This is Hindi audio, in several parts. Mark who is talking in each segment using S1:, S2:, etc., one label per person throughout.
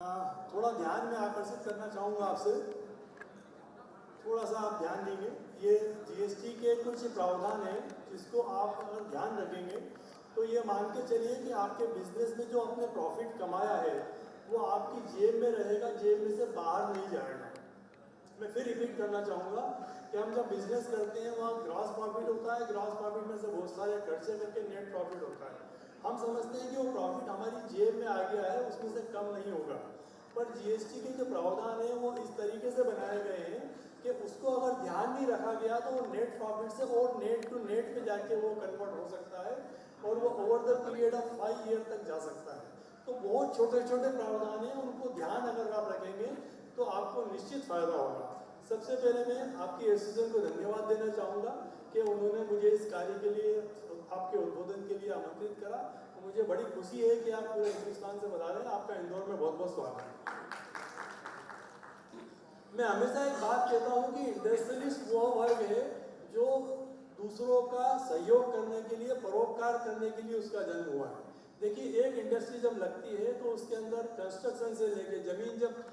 S1: थोड़ा ध्यान में आकर्षित करना चाहूँगा आपसे। थोड़ा सा आप ध्यान देंगे। ये जीएसटी के कुछ प्रावधान हैं जिसको आप अगर ध्यान रखेंगे तो ये मान के चलिए कि आपके बिजनेस में जो आपने प्रॉफिट कमाया है वो आपकी जेब में रहेगा, जेब में से बाहर नहीं जाएगा। मैं फिर रिपीट करना चाहूँगा कि हम जब बिजनेस करते हैं वहाँ ग्रॉस प्रॉफिट होता है, ग्रॉस प्रॉफिट में से बहुत सारे खर्चे करके नेट प्रॉफिट होता है। हम समझते हैं कि वो प्रॉफिट हमारी जेब में आ गया है, उसमें से कम नहीं होगा। पर जीएसटी के जो प्रावधान है वो इस तरीके से बनाए गए हैं कि उसको अगर ध्यान नहीं रखा गया तो वो नेट प्रॉफिट से और नेट टू नेट पे जाके वो कन्वर्ट हो सकता है और वो over the period of 5 year तक जा सकता है। तो बहुत छोटे छोटे प्रावधान हैं, उनको ध्यान अगर आप रखेंगे तो आपको निश्चित फायदा होगा। सबसे पहले मैं आपकी एसोसिएशन को धन्यवाद देना चाहूँगा कि उन्होंने मुझे इस कार्य के लिए, आपके उद्बोधन के लिए आमंत्रित करा। तो मुझे बड़ी खुशी है कि आप पूरे हिंदुस्तान से बता रहे हैं। आपका इंदौर में बहुत बहुत स्वागत है। मैं हमेशा एक बात कहता हूँ कि इंडस्ट्रियलिस्ट वो वर्ग है जो दूसरों का सहयोग करने के लिए, परोपकार करने के लिए उसका जन्म हुआ है। देखिए, एक इंडस्ट्री जब लगती है तो उसके अंदर कंस्ट्रक्शन से लेके जमीन जब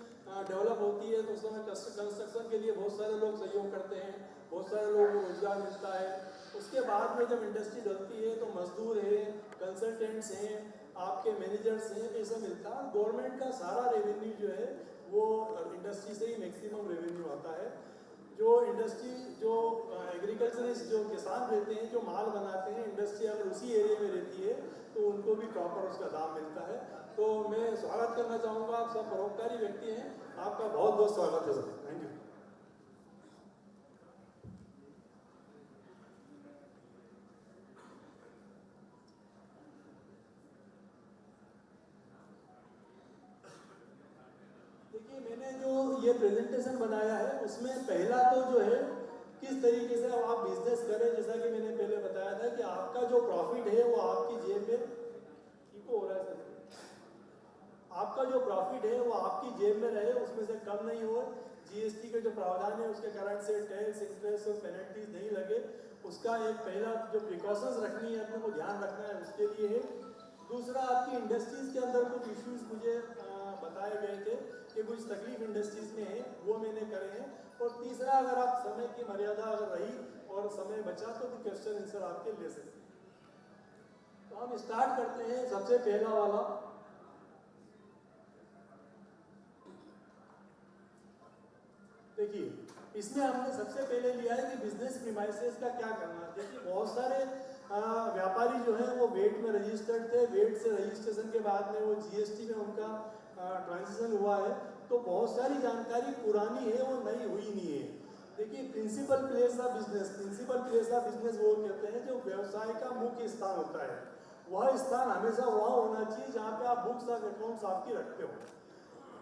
S1: डेवलप होती है तो उस समय कंस्ट्रक्शन के लिए बहुत सारे लोग सहयोग करते हैं, बहुत सारे लोगों को रोजगार मिलता है। उसके बाद में जब इंडस्ट्री डलती है तो मजदूर हैं, कंसल्टेंट्स हैं, आपके मैनेजर्स हैं, ये सब मिलता है। गवर्नमेंट का सारा रेवेन्यू जो है वो इंडस्ट्री से ही मैक्सिमम रेवेन्यू आता है। जो इंडस्ट्री, जो एग्रीकल्चरिस्ट, जो किसान रहते हैं, जो माल बनाते हैं, इंडस्ट्री अगर उसी एरिया में रहती है तो उनको भी प्रॉपर उसका दाम मिलता है। तो मैं स्वागत करना चाहूँगा, आप सब परोपकारी व्यक्ति हैं, आपका बहुत बहुत स्वागत है सर। Thank you. देखिए, मैंने जो ये प्रेजेंटेशन बनाया है उसमें पहला तो जो है किस तरीके से आप बिजनेस करें। जैसा कि मैंने पहले बताया था कि आपका जो प्रॉफिट है वो आपकी जेब में, ठीक हो रहा है सर, आपका जो प्रॉफिट है वो आपकी जेब में रहे, उसमें से कम नहीं हो। जीएसटी के जो प्रावधान है उसके कारण से टैक्स, इंटरेस्ट और पेनल्टीज नहीं लगे, उसका एक पहला जो प्रिकॉशंस रखनी है, अपने को ध्यान रखना है, उसके लिए है। दूसरा, आपकी इंडस्ट्रीज के अंदर कुछ इश्यूज मुझे बताए गए थे कि कुछ तकलीफ इंडस्ट्रीज में है, वो मैंने करे हैं। और तीसरा, अगर आप समय की मर्यादा अगर रही और समय बचा तो भी क्वेश्चन आंसर आपके ले सकते हैं। तो हम स्टार्ट करते हैं। सबसे पहला वाला, देखिए, इसमें हमने सबसे पहले लिया है कि बिजनेस प्रीमाइसेस का क्या करना है। देखिए, बहुत सारे व्यापारी जो है वो वेट में रजिस्टर्ड थे, वेट से रजिस्ट्रेशन के बाद में वो जीएसटी में उनका ट्रांजिशन हुआ है, तो बहुत सारी जानकारी पुरानी है, वो नई हुई नहीं है। देखिए, principal place of business, principal place of business वो कहते हैं जो व्यवसाय का मुख्य स्थान होता है। वह स्थान हमेशा वहाँ होना चाहिए जहाँ पे आप बुक्स ऑफ अकाउंट्स आपकी रखते हो।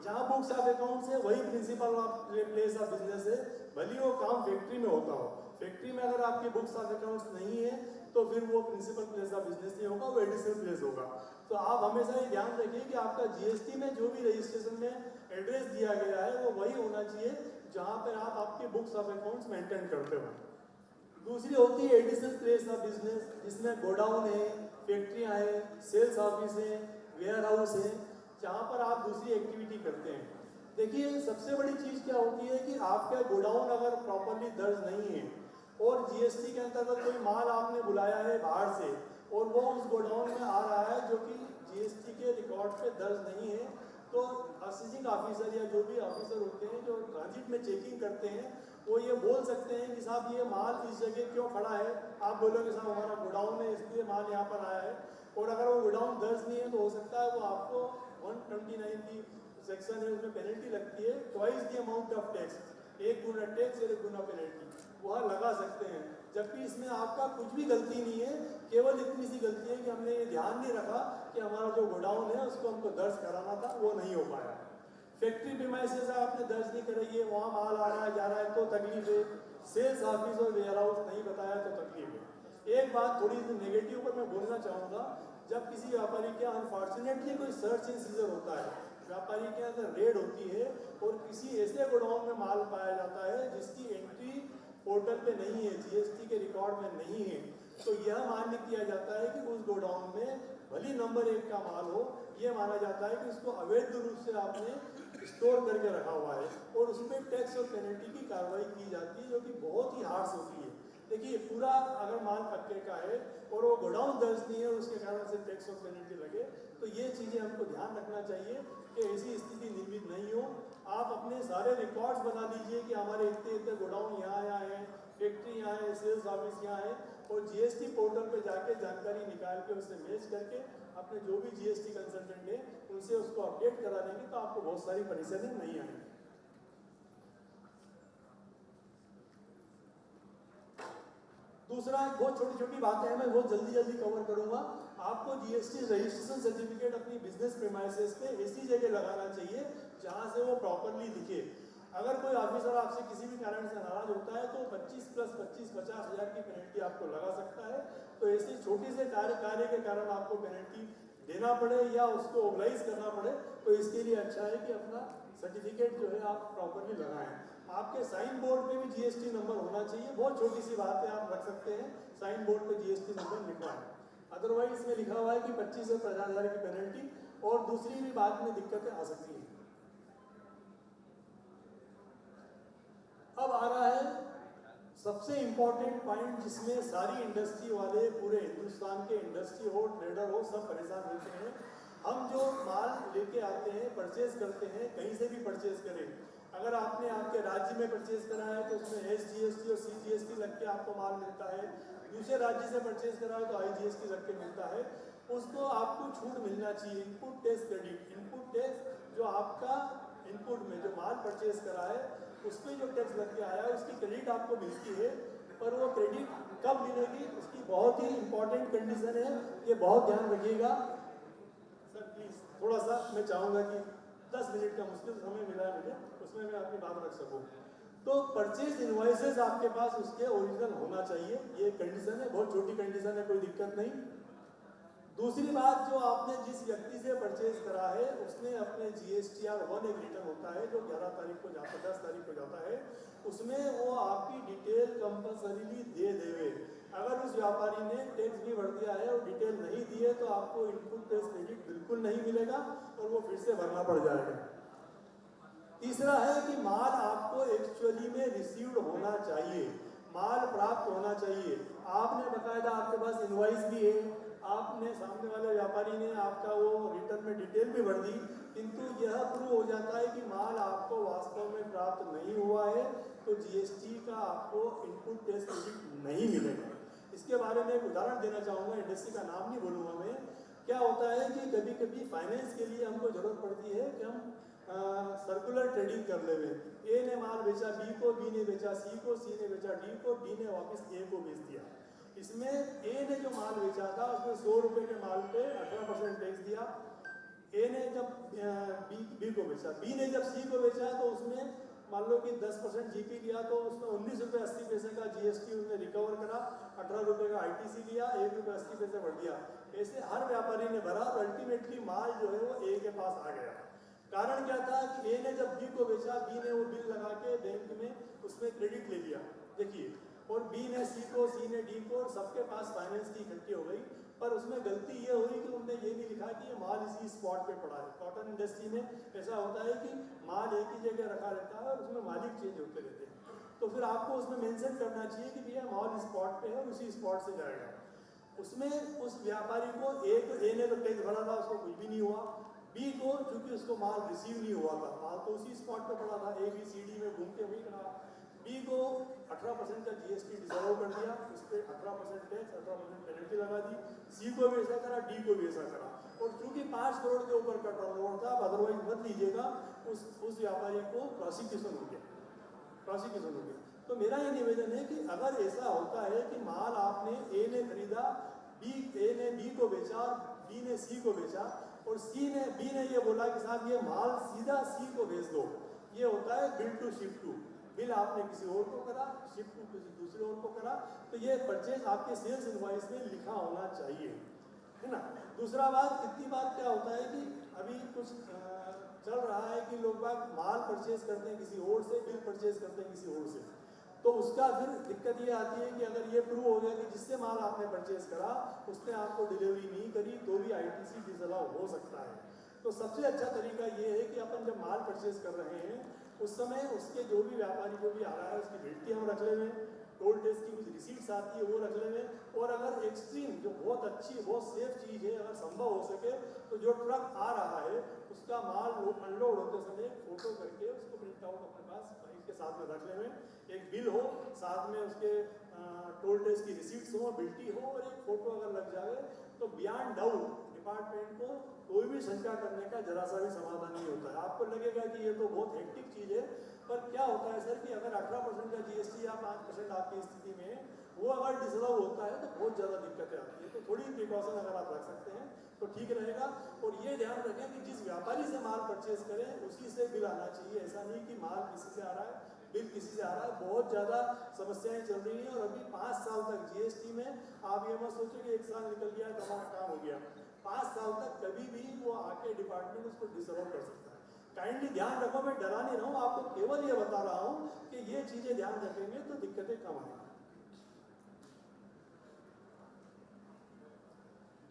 S1: जहाँ बुक्स ऑफ अकाउंट्स है वही principle of place of business है, भले वो काम फैक्ट्री में होता हो। फैक्ट्री में अगर आपकी बुक्स ऑफ अकाउंट्स नहीं है तो फिर वो प्रिंसिपल प्लेस ऑफ बिजनेस नहीं होगा, वो एडिशनल प्लेस होगा। तो आप हमेशा ये ध्यान रखिए कि आपका जीएसटी में जो भी रजिस्ट्रेशन में एड्रेस दिया गया है वो वही होना चाहिए जहाँ पर आप आपकी बुक्स ऑफ अकाउंट्स मेंटेन करते हो। दूसरी होती है एडिशनल प्लेस ऑफ बिजनेस, जिसमें गोडाउन है, फैक्ट्रियाँ हैं, सेल्स ऑफिस है, वेयर हाउस है, जहाँ पर आप दूसरी एक्टिविटी करते हैं। देखिए, सबसे बड़ी चीज़ क्या होती है कि आपका गोडाउन अगर प्रॉपरली दर्ज नहीं है और जीएसटी के अंतर्गत कोई माल आपने बुलाया है बाहर से और वो उस गोडाउन में आ रहा है जो कि जीएसटी के रिकॉर्ड पे दर्ज नहीं है, तो असिस्टिंग ऑफिसर या जो भी ऑफिसर होते हैं जो ट्रांजिट में चेकिंग करते हैं वो ये बोल सकते हैं कि साहब ये माल इस जगह क्यों खड़ा है। आप बोलोगे साहब हमारा गोडाउन है इसलिए माल यहाँ पर आया है, और अगर वो गोडाउन दर्ज नहीं है तो हो सकता है वो आपको 129 की सेक्शन है उसमें पेनल्टी लगती है, twice the amount of tax, 1 Guna tax और 1 गुना पेनल्टी वह लगा सकते हैं। जबकि इसमें आपका कुछ भी गलती नहीं है, केवल इतनी सी गलती है कि हमने ये ध्यान नहीं रखा कि हमारा जो गोडाउन है उसको हमको दर्ज कराना था, वो नहीं हो पाया। फैक्ट्री प्रीमाइसेस आपने दर्ज नहीं कराई है, वहाँ माल आ रहा है जा रहा है तो तकलीफ है। सेल्स ऑफिस और वेयर हाउस नहीं बताया तो तकलीफ है। एक बात थोड़ी सी नेगेटिव पर मैं बोलना चाहूँगा, जब किसी व्यापारी के अनफॉर्चुनेटली कोई सर्च एंड सीजर होता है, व्यापारी के अंदर रेड होती है और किसी ऐसे गोडाउन में माल पाया जाता है जिसकी एंट्री पोर्टल पे नहीं है, जीएसटी के रिकॉर्ड में नहीं है, तो यह मान्य किया जाता है कि उस गोडाउन में भली नंबर 1 का माल हो ये माना जाता है कि उसको अवैध रूप से आपने स्टोर करके रखा हुआ है और उसमें टैक्स और पेनल्टी की कार्रवाई की जाती है, जो कि बहुत ही हार्श होती है। देखिए, पूरा अगर माल पक्के का है और वो गोडाउन दर्ज नहीं है, उसके कारण से टैक्स और पेनल्टी लगे, तो ये चीज़ें हमको ध्यान रखना चाहिए कि ऐसी स्थिति निर्मित नहीं हो। आप अपने सारे रिकॉर्ड्स बना लीजिए कि हमारे इतने इतने गोडाउन यहाँ है, फैक्ट्री यहाँ है, सेल्स ऑफिस यहाँ है, और जीएसटी पोर्टल पे जाके जानकारी निकाल के उससे मैच करके अपने जो भी जीएसटी कंसल्टेंट है उनसे उसको अपडेट करा देंगे, तो आपको बहुत सारी परेशानी नहीं आएगी। दूसरा, बहुत छोटी छोटी बातें हैं, मैं बहुत जल्दी कवर करूंगा। आपको जीएसटी रजिस्ट्रेशन सर्टिफिकेट अपनी बिजनेस प्रीमाइसेस पे ऐसी जगह लगाना चाहिए जहां से वो प्रॉपरली दिखे। अगर कोई ऑफिसर आपसे किसी भी कारण से नाराज होता है तो 25 + 25 50,000 की पेनल्टी आपको लगा सकता है। तो ऐसी छोटी से कार्य के कारण आपको पेनल्टी देना पड़े या उसको ऑर्गेनाइज करना पड़े, तो इसके लिए अच्छा है कि अपना सर्टिफिकेट जो है आप प्रॉपरली लगाएं। आपके साइन बोर्ड पे भी जीएसटी नंबर होना चाहिए। बहुत छोटी सी बात है, आप रख सकते हैं साइन बोर्ड पे जीएसटी नंबर लिखवाएं। अदरवाइज इसमें लिखा हुआ है कि 25 से 50,000 की पेनल्टी, और दूसरी भी बात में दिक्कतें आ सकती हैं। अब आ रहा है सबसे इंपॉर्टेंट पॉइंट, जिसमें सारी इंडस्ट्री वाले, पूरे हिंदुस्तान के इंडस्ट्री हो, ट्रेडर हो, सब परेशान होते हैं। हम जो माल लेके आते हैं, परचेज करते हैं, कहीं से भी परचेज करें, अगर आपने आपके राज्य में परचेज करा है तो उसमें SGST और CGST लग के आपको माल मिलता है। दूसरे राज्य से परचेज करा है तो IGST लग के मिलता है। उसको आपको छूट मिलना चाहिए। Input tax credit, input tax जो आपका इनपुट में जो माल परचेज करा है उस पर जो टैक्स लग के आया है उसकी क्रेडिट आपको मिलती है। पर वो क्रेडिट कब मिलेगी, उसकी बहुत ही इंपॉर्टेंट कंडीशन है, ये बहुत ध्यान रखिएगा। सर प्लीज थोड़ा सा मैं चाहूँगा कि 10 मिनट का मुश्किल समय मिला है मुझे, उसमें मैं अपनी बात रख सकूँ। तो परचेज इनवॉइसेस आपके पास उसके ओरिजिनल होना चाहिए, ये कंडीशन है, बहुत छोटी कंडीशन है, कोई दिक्कत नहीं। दूसरी बात, जो आपने जिस व्यक्ति से परचेज करा है उसने अपने GSTR 1 एक रिटर्न होता है जो 11 तारीख को जाता है, 10 तारीख को जाता है, उसमें वो आपकी डिटेल कंपल्सरीली दे देवे। अगर उस व्यापारी ने टैक्स भी भर दिया है और डिटेल नहीं दी है तो आपको इनपुट टैक्स क्रेडिट बिल्कुल नहीं मिलेगा और वो फिर से भरना पड़ जाएगा। तीसरा है कि माल आपको एक्चुअली में रिसीव्ड होना चाहिए, माल प्राप्त होना चाहिए। आपने बकायदा, आपके पास इनवॉइस भी है, आपने सामने वाले व्यापारी ने आपका वो रिटर्न में डिटेल भी भर दी, किंतु यह प्रूव हो जाता है कि माल आपको वास्तव में प्राप्त नहीं हुआ है, तो जीएसटी का आपको इनपुट टैक्स क्रेडिट नहीं मिलेगा। इसके बारे में एक उदाहरण देना चाहूँगा, इंडस्ट्री का नाम नहीं बोलूँगा मैं। क्या होता है कि कभी कभी फाइनेंस के लिए हमको जरूरत पड़ती है कि हम सर्कुलर ट्रेडिंग कर ले। ए ने माल बेचा बी को, बी ने बेचा सी को, सी ने बेचा डी को, डी ने वापस ए को बेच दिया। इसमें ए ने जो माल बेचा था उसमें 100 रुपये के माल पे 18% टैक्स दिया। ए ने जब बी को बेचा, बी ने जब सी को बेचा तो उसमें मान लो कि 10% जीपी लिया, तो उसमें 19 रुपये 80 पैसे का जीएसटी उसने रिकवर करा, 18 रुपये का ITC लिया, 1 रुपये 80 पैसे बढ़ दिया। ऐसे हर व्यापारी ने भरा, तो अल्टीमेटली माल जो है वो ए के पास आ गया। कारण क्या था कि ए ने जब बी को बेचा, बी ने वो बिल लगा के बैंक में उसमें क्रेडिट ले लिया, देखिए, और बी ने सी को, सी ने डी को, सबके पास फाइनेंस की इकट्ठी हो गई। पर उसमें गलती ये हुई कि उन्होंने ये नहीं लिखा कि ये माल इसी स्पॉट पे पड़ा है। कॉटन इंडस्ट्री में ऐसा होता है कि माल एक ही जगह रखा रहता है और उसमें मालिक चेंज होते रहते हैं, तो फिर आपको उसमें मेंशन करना चाहिए कि भैया माल स्पॉट पे है, उसी स्पॉट से जाएगा। उसमें उस व्यापारी को ए ने तो टैक्स भरा था, उसको कुछ भी नहीं हुआ। बी को चूंकि उसको माल रिसीव नहीं हुआ था, माल तो उसी स्पॉट पे पड़ा था, ABCD में घूम के वही करा। बी को 18% का जीएसटी डिजर्व कर दिया, उस पर 18% टैक्स, 18% पेनल्टी लगा दी। सी को भी ऐसा करा, डी को भी ऐसा करा, और चूंकि 5 करोड़ के ऊपर का टर्नओवर था, अदरवाइज मत लीजिएगा, उस व्यापारी को प्रोसिक्यूशन हो गया। तो मेरा ये निवेदन है कि अगर ऐसा होता है कि माल आपने ए ने खरीदा, ए ने बी को बेचा, बी ने सी को बेचा, और बी ने ये बोला कि साहब ये माल सीधा सी को भेज दो, ये होता है bill to ship to. Bill आपने किसी और को करा, शिप टू किसी दूसरे और को करा, तो ये परचेज आपके सेल्स इनवॉइस में लिखा होना चाहिए, है ना। दूसरा बात, कितनी बार क्या होता है कि अभी कुछ चल रहा है कि लोग बाग माल परचेज करते हैं किसी और से, बिल परचेज करते हैं किसी और से। तो उसका फिर दिक्कत ये आती है कि अगर ये प्रूव हो गया कि जिससे माल आपने परचेज करा उसने आपको डिलीवरी नहीं करी तो भी ITC डिसअलाउ हो सकता है। तो सबसे अच्छा तरीका ये है कि अपन जब माल परचेज कर रहे हैं उस समय उसके जो भी व्यापारी जो भी आ रहा है उसकी बिल्टी हम रख ले में, टोल टैक्स की कुछ रिसीट्स आती है वो रख ले में, और अगर एक्सट्रीम जो बहुत अच्छी बहुत सेफ चीज़ है अगर संभव हो सके तो जो ट्रक आ रहा है उसका माल अनलोड होते समय फोटो करके उसको प्रिंट आउट अपने पास बाइक के साथ में रख ले में, एक बिल हो साथ में उसके टोल टैक्स की रिसीट्स हो, बिल्टी हो और एक फोटो अगर लग जाए तो बियॉन्ड डाउट डिपार्टमेंट को कोई भी शंका करने का जरा सा भी समाधान नहीं होता है। आपको लगेगा कि ये तो बहुत हेक्टिक चीज़ है, पर क्या होता है सर कि अगर 18% का GST या 5% आपकी स्थिति में वो अगर डिसअलाउ होता है तो बहुत ज़्यादा दिक्कतें आती है। तो थोड़ी प्रिकॉशन अगर आप रख सकते हैं तो ठीक रहेगा। और ये ध्यान रखें कि जिस व्यापारी से माल परचेज करें उसी से बिल आना चाहिए, ऐसा नहीं कि माल किसी से आ रहा है बिल किसी से आ रहा है। बहुत ज़्यादा समस्याएं चल रही हैं और अभी 5 साल तक GST में आप ये मत सोचो कि 1 साल निकल गया हमारा काम हो गया, 5 साल तक कभी भी वो आके डिपार्टमेंट उसको डिसअलाउ कर सकता है। काइंडली ध्यान रखो, मैं डरा नहीं रहा हूँ, आपको केवल ये बता रहा हूँ कि ये चीज़ें ध्यान रखेंगे तो दिक्कतें कम आएंगी।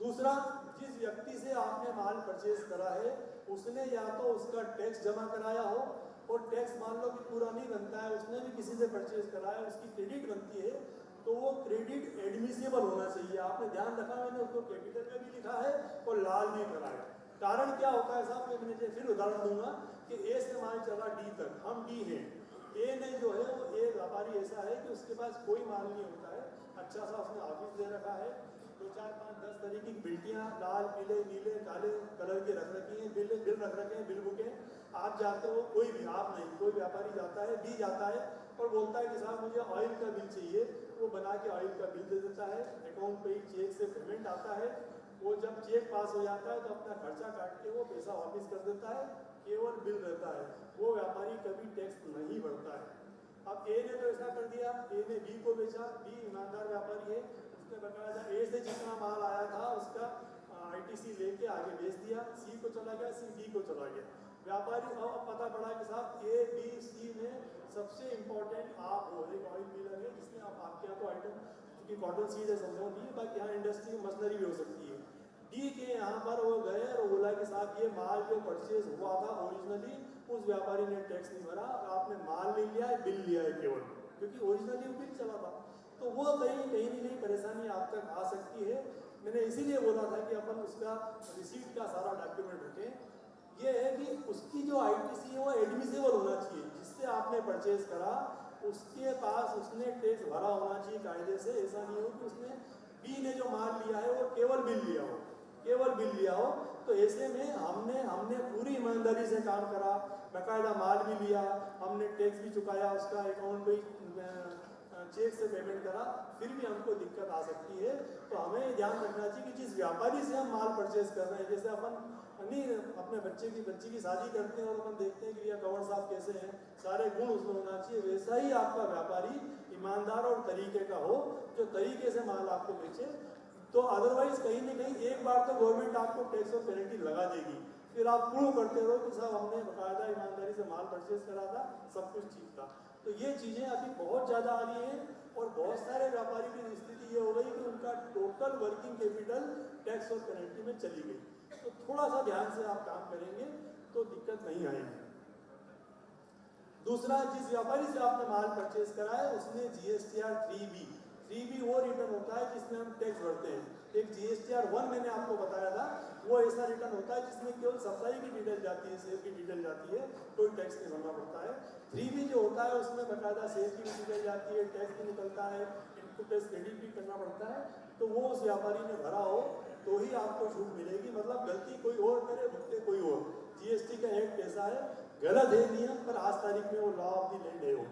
S1: दूसरा, जिस व्यक्ति से आपने माल परचेज करा है उसने या तो उसका टैक्स जमा कराया हो, और टैक्स मान लो कि पूरा नहीं बनता है, उसने भी किसी से परचेज करा है, उसकी क्रेडिट बनती है तो वो क्रेडिट एडमिसिबल होना चाहिए। आपने ध्यान रखा, मैंने उसको कैपिटल में भी लिखा है और लाल भी करा है। कारण क्या होता है साहब, मैं फिर उदाहरण दूंगा कि ए से माल चला डी तक, हम डी हैं, ए ने जो है वो ए व्यापारी ऐसा है कि उसके पास कोई माल नहीं होता है, अच्छा सा उसने ऑफिस दे रखा है, 2 4 5 10 तरीके की बिल्टियाँ लाल पीले नीले काले कलर की रख रखी हैं, बिल रख रखे हैं, बिल बुके। आप जाते हो, कोई भी आप नहीं, कोई व्यापारी जाता है, बी जाता है और बोलता है कि साहब मुझे ऑयल का बिल चाहिए, वो बना के ऑयल का बिल दे देता है, अकाउंट पे ही चेक से पेमेंट आता है, वो जब चेक पास हो जाता है तो अपना खर्चा काट के वो पैसा वापस कर देता है, केवल बिल रहता है, वो व्यापारी कभी टैक्स नहीं भरता है। अब ए ने तो ऐसा कर दिया, ए ने बी को बेचा, बी ईमानदार व्यापारी है, उसने बकायदा ए से जितना माल आया था उसका ITC लेके आगे बेच दिया, सी को चला गया, सी डी को चला गया। व्यापारी अब पता पड़ा कि साहब ए बी सी में सबसे इम्पोर्टेंट आप हो, एक ऑयल मिलर है जिसने आपके यहाँ तो आइटम क्योंकि कॉटन सीड है संभव नहीं है, बाकी यहाँ इंडस्ट्री में मशीनरी भी हो सकती है। डी के यहाँ पर वो गए और बोला कि साहब ये माल जो परचेज हुआ था ओरिजिनली उस व्यापारी ने टैक्स नहीं भरा, आपने माल नहीं लिया है, बिल लिया है केवल, क्योंकि ओरिजिनली वो बिल चला था। तो वो कहीं ना कहीं परेशानी आप तक आ सकती है। मैंने इसीलिए बोला था कि अपन उसका रिसीट का सारा डॉक्यूमेंट रखें। ये है कि उसकी जो ITC है वो एडमिसिबल होना चाहिए, जिससे आपने परचेज करा उसके पास उसने टैक्स भरा होना चाहिए कायदे से। ऐसा नहीं हो कि उसने बी ने जो माल लिया है वो केवल बिल लिया हो, केवल बिल लिया हो। तो ऐसे में हमने पूरी ईमानदारी से काम करा, बाकायदा माल भी लिया, हमने टैक्स भी चुकाया, उसका अकाउंट भी चेक से पेमेंट करा, फिर भी हमको दिक्कत आ सकती है। तो हमें ध्यान रखना चाहिए कि जिस व्यापारी से हम माल परचेज कर रहे हैं, जैसे अपन नहीं अपने बच्ची की शादी करते हैं और अपन देखते हैं कि भैया कंवर साहब कैसे हैं, सारे गुण उसमें होना चाहिए, वैसा ही आपका व्यापारी ईमानदार और तरीके का हो जो तरीके से माल आपको बेचे। तो अदरवाइज कहीं ना कहीं एक बार तो गवर्नमेंट आपको टैक्स और पेनल्टी लगा देगी, फिर आप प्रूव करते रहो कि साहब हमने बाकायदा ईमानदारी से माल परचेज करा था, सब कुछ ठीक था। तो ये चीज़ें अभी बहुत ज़्यादा आ रही हैं और बहुत सारे व्यापारी की स्थिति ये हो गई कि उनका टोटल वर्किंग कैपिटल टैक्स और पेनल्टी में चली गई। तो थोड़ा सा ध्यान से आप काम करेंगे तो दिक्कत नहीं आएगी। दूसरा, जिस व्यापारी से आपने माल परचेज करा है उसने GSTR 3B वो रिटर्न होता है जिसमें हम टैक्स भरते हैं। एक GSTR 1 मैंने आपको बताया था, वो ऐसा रिटर्न होता है जिसमें केवल सप्लाई की डिटेल जाती है, सेल की डिटेल जाती है, कोई टैक्स नहीं भरना पड़ता है। 3B जो होता है उसमें बाकायदा सेल की भी डिटेल जाती है, टैक्स भी निकलता है, इनपुट टैक्स क्रेडिट भी करना पड़ता है। तो वो उस व्यापारी ने भरा हो तो ही आपको छूट मिलेगी, मतलब गलती कोई और करे भुगते कोई और। GST का एक्ट ऐसा है, गलत है नियम, पर आज तारीख में वो लॉ ऑफ द लैंड है। वो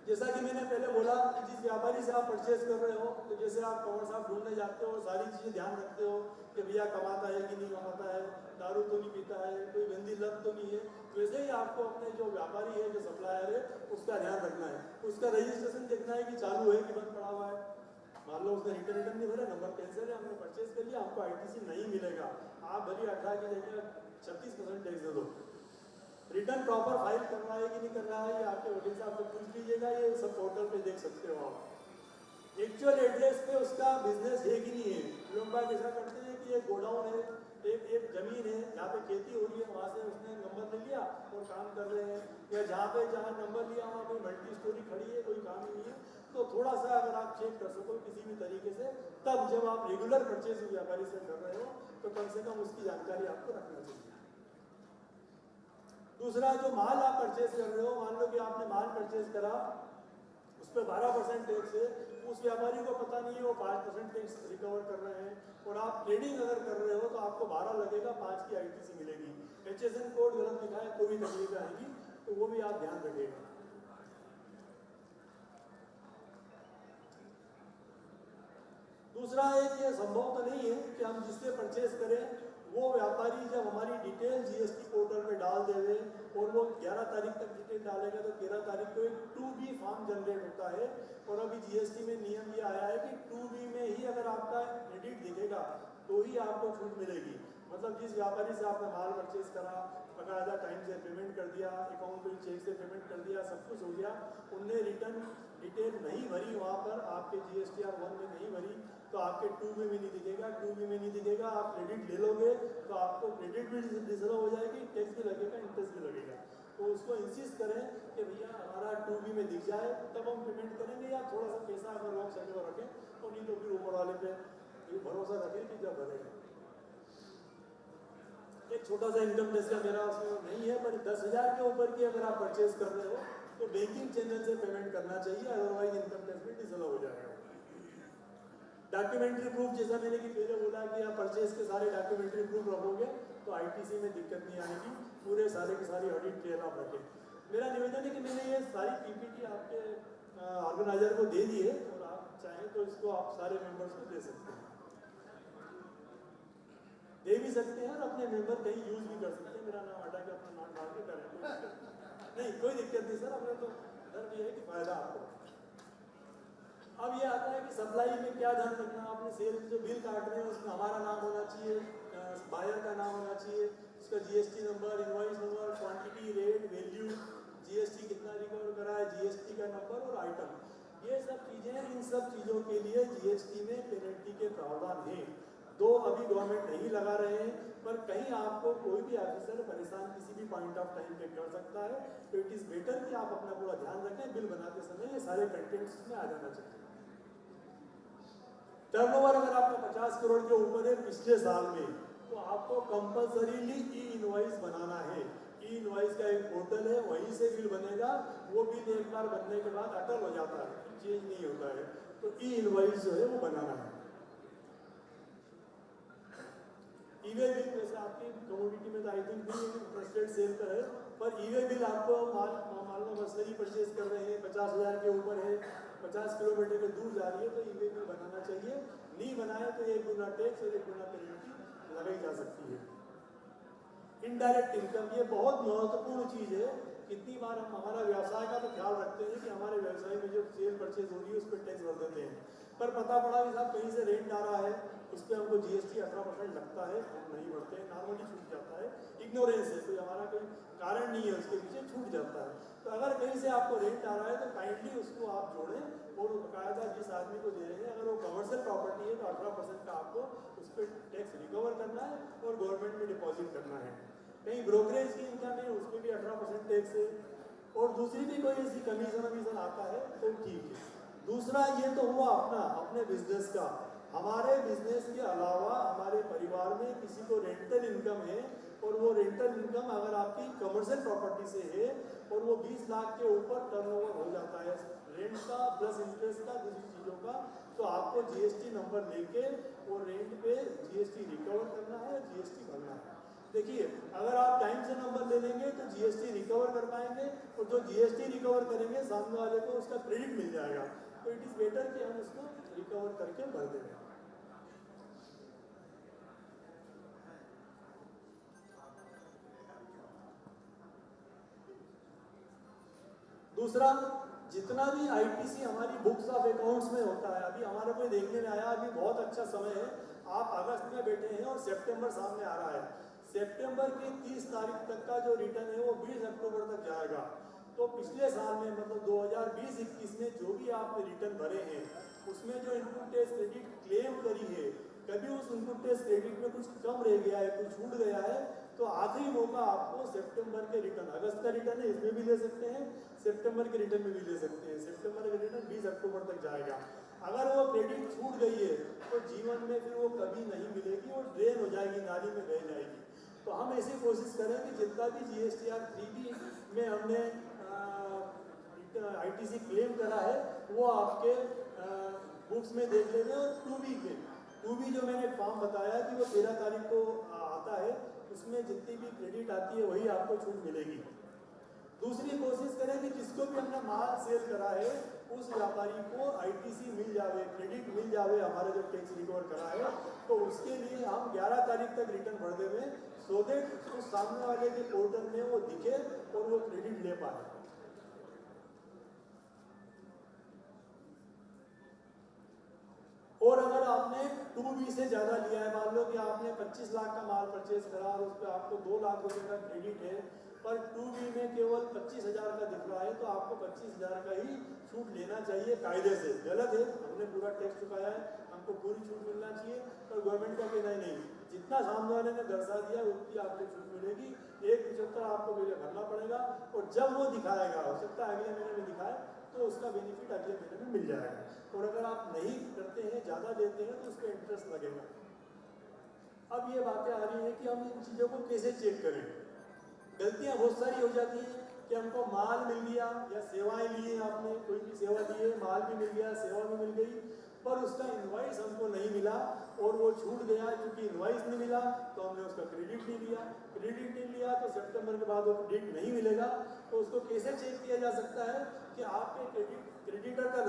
S1: जैसा कि मैंने पहले बोला कि जिस व्यापारी से आप परचेज कर रहे हो, तो जैसे आप कंवर साहब ढूंढने जाते हो, सारी चीज़ें ध्यान रखते हो कि भैया कमाता है कि नहीं कमाता है, दारू तो नहीं पीता है, कोई गंदी लत तो नहीं है, वैसे ही आपको अपने जो व्यापारी है, जो सप्लायर है, उसका ध्यान रखना है। उसका रजिस्ट्रेशन देखना है कि चालू है कि बंद पड़ा हुआ है। मान लो उसने रिटर्न नहीं भरा, नंबर कैंसिल है, हमने परचेज कर लिया, आपको ITC नहीं मिलेगा। आप भरी 18 की जगह 36% टैक्स दे दो, रिटर्न प्रॉपर फाइल करना है कि नहीं करना है, ये आपके वकील साहब से पूछ लीजिएगा, ये सब पोर्टल पे देख सकते हो आप। एक्चुअल एड्रेस पे उसका बिजनेस है कि नहीं है। लोग बाग ऐसा करते हैं कि एक गोडाउन है, एक जमीन है जहाँ पे खेती हो रही है, वहाँ से उसने नंबर ले लिया और काम कर रहे हैं, या जहाँ नंबर लिया वहाँ कोई मल्टी स्टोरी खड़ी है, कोई काम ही नहीं है। तो थोड़ा सा अगर आप चेक कर सको किसी भी तरीके से, तब जब आप रेगुलर परचेज व्यापारी से कर रहे हो तो कम से कम उसकी जानकारी आपको रखना चाहिए। दूसरा, जो माल आप परचेज कर रहे हो, मान लो कि आपने माल परचेज करा, उस पर 12% टैक्स है, उस व्यापारी को पता नहीं है, वो 5% टैक्स रिकवर कर रहे हैं, और आप ट्रेडिंग अगर कर रहे हो तो आपको 12 लगेगा, 5 की ITC मिलेगी। HSN कोड गलत लिखा है, कोई भी तकलीफ आएगी, तो वो भी आप ध्यान रखिएगा। दूसरा एक, ये संभव तो नहीं है कि हम जिससे परचेज करें वो व्यापारी जब हमारी डिटेल GST पोर्टल पे डाल देवे और वो 11 तारीख तक डिटेल डालेगा तो 13 तारीख को एक 2B फॉर्म जनरेट होता है। और अभी GST में नियम ये आया है कि 2B में ही अगर आपका क्रेडिट दिखेगा तो ही आपको छूट मिलेगी। मतलब जिस व्यापारी से आपने माल परचेज करा, बकायदा टाइम से पेमेंट कर दिया, अकाउंट पे चेक से पेमेंट कर दिया, सब कुछ हो गया, उनने रिटर्न डिटेल नहीं भरी वहाँ पर, आपके GSTR 1 में नहीं भरी, तो आपके 2B में नहीं दिखेगा। 2B में नहीं दिखेगा, आप क्रेडिट ले लोगे तो आपको क्रेडिट भी रिजर्व हो जाएगी, टैक्स भी लगेगा, इंटरेस्ट भी लगेगा। तो उसको इंसिस्ट करें कि भैया हमारा 2B में दिख जाए तब हम पेमेंट करेंगे, या थोड़ा सा पैसा अगर रोक सके तो रखें, तो नहीं तो फिर ऊपर वाले पे भरोसा रखें कि जब भरेगा। एक छोटा सा इनकम टैक्स का मेरा उसमें नहीं है, पर 10,000 के ऊपर की अगर आप परचेज कर रहे हो तो बैंकिंग चैनल से पेमेंट करना चाहिए, अदरवाइज इनकम टैक्स में डिसअलाउ हो जाएगा। डॉक्यूमेंट्री प्रूफ, जैसा मैंने कि पहले बोला कि आप परचेज के सारे डॉक्यूमेंट्री प्रूफ रखोगे तो ITC में दिक्कत नहीं आएगी, पूरे सारे की सारी ऑडिट ट्रेल आप रखें। मेरा निवेदन है कि मैंने ये सारी PPT आपके ऑर्गेनाइजर को दे दी है, और आप चाहें तो इसको आप सारे मेंबर्स को दे सकते हैं, दे भी सकते हैं, और अपने मेंबर कहीं यूज भी कर सकते हैं। मेरा नाम हटा के अपना नाम डाल के करें, नहीं कोई दिक्कत नहीं सर, अपने तो डर भी है कि फायदा आपको। अब ये आता है कि सप्लाई में क्या ध्यान रखना, आपने सेल जो बिल काट रहे हैं उसमें हमारा नाम होना चाहिए, बायर का नाम होना चाहिए, उसका GST number, invoice number, quantity, rate, value, GST कितना रिकवर करा है, GST का नंबर और आइटम, ये सब चीज़ें। इन सब चीज़ों के लिए GST में पेनल्टी के प्रावधान हैं। दो अभी गवर्नमेंट नहीं लगा रहे हैं, पर कहीं आपको कोई भी ऑफिसर परेशान किसी भी पॉइंट ऑफ टाइम पे कर सकता है, तो इट इज़ बेटर कि आप अपना पूरा ध्यान रखें, बिल बनाते समय ये सारे कंटेंट्स में आ जाना चाहिए। टर्नओवर अगर आपका 50 करोड़ के ऊपर है पिछले साल में, तो आपको कंपल्सरीली ई-इनवॉइस बनाना है। ई-इनवॉइस का एक पोर्टल है, वहीं से बिल बनेगा, वो बिल एक बार बनने के बाद अटल हो जाता है, चेंज नहीं होता है, तो ई-इनवॉइस जो है वो बनाना है। ई-वे बिल जैसे आपकी कमोडिटी में तो आई थिंक नहीं है, ट्रस्टेड सेल का है, पर ई-वे बिल आपको मान लो मसलरी परचेज कर रहे हैं, 50,000 के ऊपर है, 50 किलोमीटर के दूर जा रही है, तो ई-वे बिल बनाना चाहिए। नहीं बनाए तो 1 गुना टैक्स और 1 गुना पेनल्टी लगाई जा सकती है। इनडायरेक्ट इनकम, ये बहुत महत्वपूर्ण चीज़ है। कितनी बार हम हमारा व्यवसाय का तो ख्याल रखते हैं कि हमारे व्यवसाय में जो सेल परचेज हो रही है उस पर टैक्स भर देते हैं, पर पता पड़ा कि साहब कहीं से रेंट आ रहा है, उस पर हमको GST 18% लगता है, हम नहीं भरते हैं, नॉर्मली छूट जाता है, इग्नोरेंस है, कोई हमारा कोई कारण नहीं है, उसके पीछे छूट जाता है। तो अगर कहीं से आपको रेंट आ रहा है तो काइंडली उसको आप जोड़ें और बाकायदा जिस आदमी को दे रहे हैं, अगर वो कमर्शियल प्रॉपर्टी है तो 18% का आपको उस पर टैक्स रिकवर करना है और गवर्नमेंट में डिपॉजिट करना है। कहीं ब्रोकरेज की इनकम है उस पर भी 18% टैक्स है, और दूसरी भी कोई ऐसी कमीशन आता है तो ठीक है। दूसरा, ये तो हुआ अपने बिजनेस का। हमारे बिजनेस के अलावा हमारे परिवार में किसी को रेंटल इनकम है, और वो रेंटल इनकम अगर आपकी कमर्शियल प्रॉपर्टी से है और वो 20 लाख के ऊपर टर्नओवर हो जाता है रेंट का प्लस इंटरेस्ट का, दूसरी चीज़ों का, तो आपको GST नंबर लेके वो रेंट पे GST रिकवर करना है, GST भरना है। देखिए, अगर आप टाइम से नंबर ले लेंगे तो GST रिकवर कर पाएंगे, और जो GST रिकवर करेंगे सामने वाले को उसका क्रेडिट मिल जाएगा, तो इट इज़ बेटर कि हम उसको रिकवर करके भर दें। दूसरा, जितना भी ITC हमारी बुक्स ऑफ अकाउंट्स में होता है, अभी हमारे कोई देखने में आया, अभी बहुत अच्छा समय है, आप अगस्त में बैठे हैं और सितंबर सामने आ रहा है। सितंबर की 30 तारीख तक का जो रिटर्न है वो 20 अक्टूबर तक जाएगा। तो पिछले साल में मतलब 2020-21 में जो भी आपने रिटर्न भरे हैं उसमें जो इनपुट टैक्स क्रेडिट क्लेम करी है, कभी उस इनपुट टैक्स क्रेडिट में कुछ कम रह गया है, कुछ छूट गया है, तो आखिरी मौका आपको सितंबर के रिटर्न, अगस्त का रिटर्न है इसमें भी ले सकते हैं, सितंबर के रिटर्न में भी ले सकते हैं। सितंबर का रिटर्न 20 अक्टूबर तक जाएगा। अगर वो क्रेडिट छूट गई है तो जीवन में फिर वो कभी नहीं मिलेगी और ड्रेन हो जाएगी, नाली में बह जाएगी। तो हम ऐसी कोशिश करें कि जितना भी GSTR 3B में हमने ITC क्लेम करा है वो आपके बुक्स में देख लेंगे। और 2B जो मैंने फॉर्म बताया कि वो 13 तारीख को आता है, उसमें जितनी भी क्रेडिट आती है वही आपको छूट मिलेगी। दूसरी कोशिश करें कि जिसको भी हमने माल सेल करा है उस व्यापारी को ITC मिल जावे, क्रेडिट मिल जावे हमारे जो टैक्स रिकवर करा है, तो उसके लिए हम 11 तारीख तक रिटर्न भर देंगे, सो दैट उस सामने वाले के पोर्टल में वो दिखे और वो क्रेडिट ले पाए। और अगर आपने 2B से ज़्यादा लिया है, मान लो कि आपने 25 लाख का माल परचेज करा और उस पर आपको 2 लाख रुपए का क्रेडिट है, पर 2B में केवल 25,000 का दिख रहा है, तो आपको 25,000 का ही छूट लेना चाहिए कायदे से। गलत है, हमने पूरा टैक्स चुकाया है, हमको पूरी छूट मिलना चाहिए, पर गवर्नमेंट का कहना ही नहीं, जितना सामने वाले ने दर्शा दिया उतनी आपको छूट मिलेगी। 1.75 आपको पहले भरना पड़ेगा और जब वो दिखाएगा, हो सकता है अगले महीने में दिखाए, तो उसका बेनिफिट अगले महीने में मिल जाएगा। और अगर आप नहीं करते हैं, ज़्यादा देते हैं, तो उस पर इंटरेस्ट लगेगा। अब ये बातें आ रही हैं कि हम इन चीज़ों को कैसे चेक करें। गलतियां बहुत सारी हो जाती हैं कि हमको माल मिल गया या सेवाएं ली है, आपने कोई भी सेवा दी है, माल भी मिल गया, सेवा भी मिल गई, पर उसका इनवॉइस हमको नहीं मिला और वो छूट गया। क्योंकि इनवॉइस नहीं मिला तो हमने उसका क्रेडिट नहीं लिया, क्रेडिट नहीं लिया तो सितंबर के बाद वो क्रेडिट नहीं मिलेगा। तो उसको कैसे चेक किया जा सकता है कि आपके क्रेडिटर का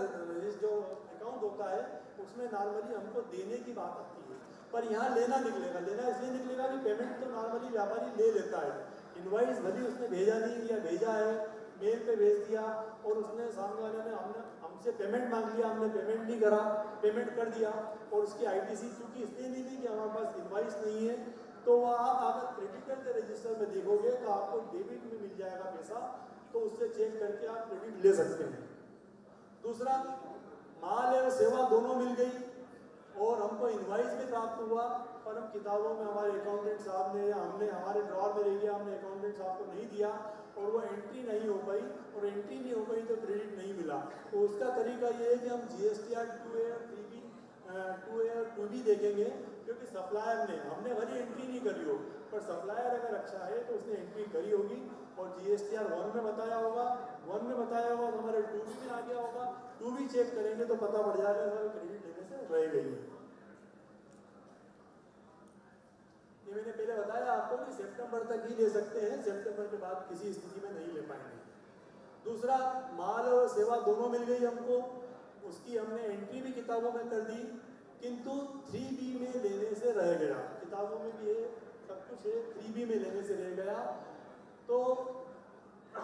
S1: जो अकाउंट होता है उसमें नॉर्मली हमको देने की बात आती है, पर यहाँ लेना निकलेगा। लेना इसलिए निकलेगा कि पेमेंट तो नॉर्मली व्यापारी ले लेता है, इनवॉइस भली उसने भेजा नहीं या भेजा है, मेल पे भेज दिया और उसने सामने वाले ने हमसे पेमेंट मांग लिया, हमने पेमेंट नहीं करा, पेमेंट कर दिया और उसकी ITC चूंकि इसलिए नहीं थी कि हमारे पास इनवॉइस नहीं है, तो वह आप अगर क्रेडिटर के रजिस्टर में देखोगे तो आपको डेबिट में मिल जाएगा पैसा, तो उससे चेक करके आप क्रेडिट ले सकते हैं। दूसरा, माल और सेवा दोनों मिल गई और हमको इनवॉइस भी प्राप्त हुआ, पर हम किताबों में हमारे अकाउंटेंट साहब ने या हमने हमारे ड्रॉर में रह गया, हमने अकाउंटेंट साहब को नहीं दिया और वो एंट्री नहीं हो पाई, और एंट्री नहीं हो पाई तो क्रेडिट नहीं मिला। तो उसका तरीका ये है कि हम GSTR 2A और 3B 2A और 2B देखेंगे, क्योंकि सप्लायर ने, हमने भली एंट्री नहीं करी हो, पर सप्लायर अगर अच्छा है तो उसने एंट्री करी होगी और GSTR 1 में बताया होगा, 1 में बताया होगा तो हमारे 2B में आ गया होगा। 2B चेक करेंगे तो पता पड़ जाएगा क्रेडिट लेने से रह गई है। ये मैंने पहले बताया आपको कि सितंबर तक ही ले सकते हैं, सितंबर के बाद किसी स्थिति में नहीं ले पाएंगे। दूसरा, माल और सेवा दोनों मिल गई हमको, उसकी हमने एंट्री भी किताबों में कर दी, किंतु 3B में लेने से रह गया। किताबों में भी है, सब कुछ है, 3B में लेने से रह गया। तो